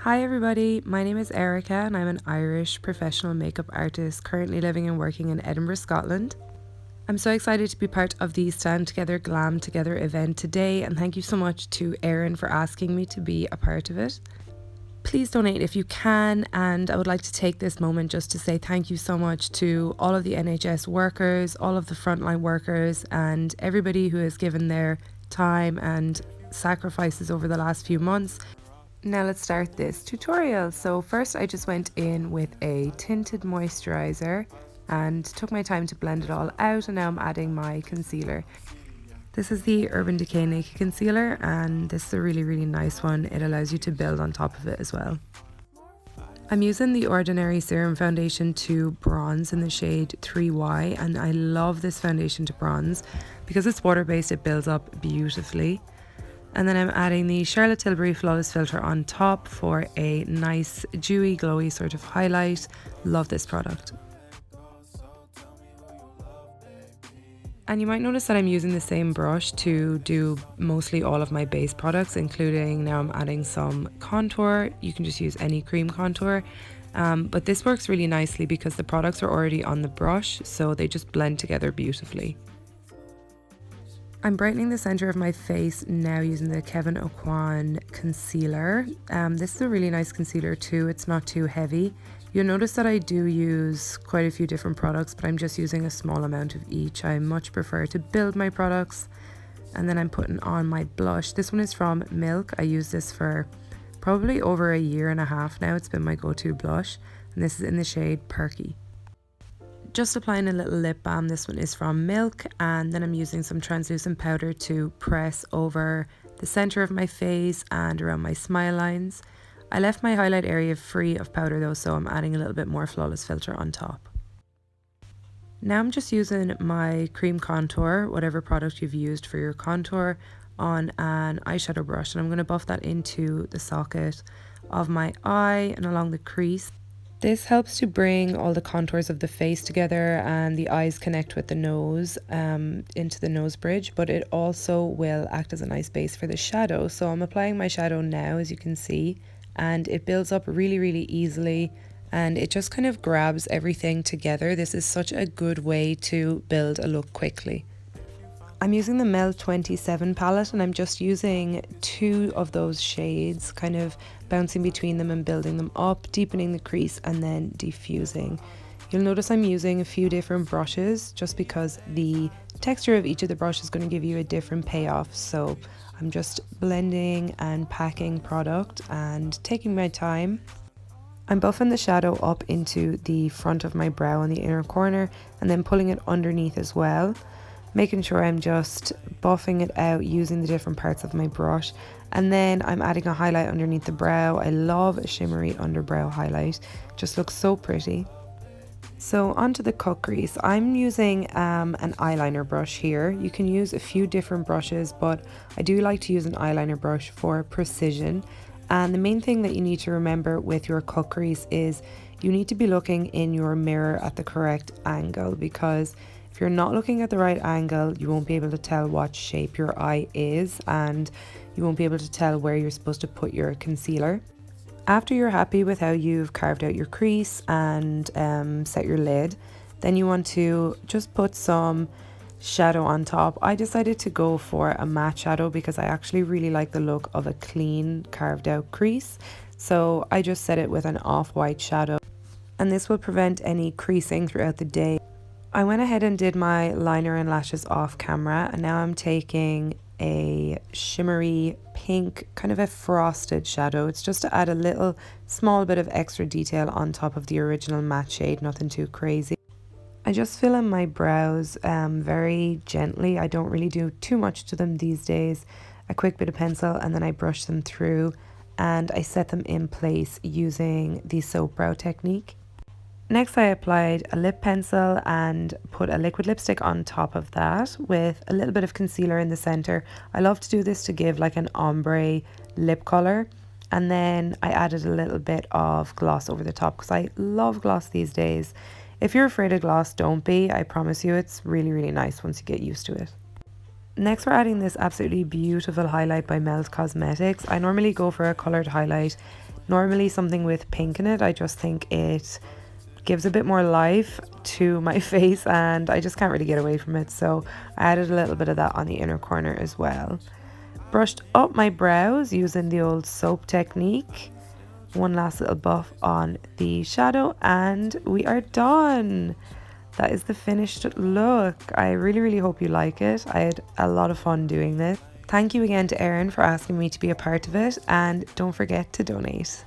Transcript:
Hi everybody, my name is Erica and I'm an Irish professional makeup artist currently living and working in Edinburgh, Scotland. I'm so excited to be part of the Stand Together Glam Together event today, and thank you so much to Erin for asking me to be a part of it. Please donate if you can, and I would like to take this moment just to say thank you so much to all of the NHS workers, all of the frontline workers, and everybody who has given their time and sacrifices over the last few months. Now let's start this tutorial. So first I just went in with a tinted moisturizer and took my time to blend it all out, and now I'm adding my concealer. This is the Urban Decay Naked Concealer, and this is a really nice one. It allows you to build on top of it as well. I'm using the Ordinary Serum Foundation to bronze in the shade 3Y, and I love this foundation to bronze because it's water-based, it builds up beautifully. And then I'm adding the Charlotte Tilbury Flawless Filter on top for a nice dewy glowy sort of highlight. Love this product. And you might notice that I'm using the same brush to do mostly all of my base products, including now I'm adding some contour. You can just use any cream contour. But this works really nicely because the products are already on the brush, so they just blend together beautifully. I'm brightening the center of my face now using the Kevyn Aucoin concealer. This is a really nice concealer too, it's not too heavy. You'll notice that I do use quite a few different products, but I'm just using a small amount of each. I much prefer to build my products. And then I'm putting on my blush. This one is from Milk. I use this for probably over a year and a half now. It's been my go-to blush, and this is in the shade Perky. Just applying a little lip balm. This one is from Milk, and then I'm using some translucent powder to press over the center of my face and around my smile lines. I left my highlight area free of powder though, so I'm adding a little bit more Flawless Filter on top. Now I'm just using my cream contour, whatever product you've used for your contour, on an eyeshadow brush, and I'm going to buff that into the socket of my eye and along the crease. This helps to bring all the contours of the face together and the eyes connect with the nose into the nose bridge, but it also will act as a nice base for the shadow. So I'm applying my shadow now, as you can see, and it builds up really easily and it just kind of grabs everything together. This is such a good way to build a look quickly. I'm using the Mel 27 palette, and I'm just using two of those shades, kind of bouncing between them and building them up, deepening the crease and then diffusing. You'll notice I'm using a few different brushes just because the texture of each of the brushes is going to give you a different payoff. So I'm just blending and packing product and taking my time. I'm buffing the shadow up into the front of my brow in the inner corner and then pulling it underneath as well, making sure I'm just buffing it out using the different parts of my brush. And then I'm adding a highlight underneath the brow. I love a shimmery underbrow highlight, just looks so pretty. So onto the cut crease. I'm using an eyeliner brush here. You can use a few different brushes, but I do like to use an eyeliner brush for precision. And the main thing that you need to remember with your cut crease is you need to be looking in your mirror at the correct angle, because if you're not looking at the right angle, you won't be able to tell what shape your eye is, and you won't be able to tell where you're supposed to put your concealer. After you're happy with how you've carved out your crease and set your lid, then you want to just put some shadow on top. I decided to go for a matte shadow because I actually really like the look of a clean carved out crease. So I just set it with an off-white shadow, and this will prevent any creasing throughout the day. I went ahead and did my liner and lashes off camera, and now I'm taking a shimmery pink, kind of a frosted shadow. It's just to add a little small bit of extra detail on top of the original matte shade, nothing too crazy. I just fill in my brows very gently. I don't really do too much to them these days. A quick bit of pencil and then I brush them through and I set them in place using the soap brow technique. Next I applied a lip pencil and put a liquid lipstick on top of that with a little bit of concealer in the center. I love to do this to give like an ombre lip color, and then I added a little bit of gloss over the top because I love gloss these days. If you're afraid of gloss, don't be. I promise you it's really nice once you get used to it. Next we're adding this absolutely beautiful highlight by Mel's Cosmetics. I normally go for a coloured highlight Normally something with pink in it, I just think it gives a bit more life to my face and I just can't really get away from it. So I added a little bit of that on the inner corner as well. Brushed up my brows using the old soap technique. One last little buff on the shadow and we are done. That is the finished look. I really hope you like it. I had a lot of fun doing this. Thank you again to Erin for asking me to be a part of it, and don't forget to donate.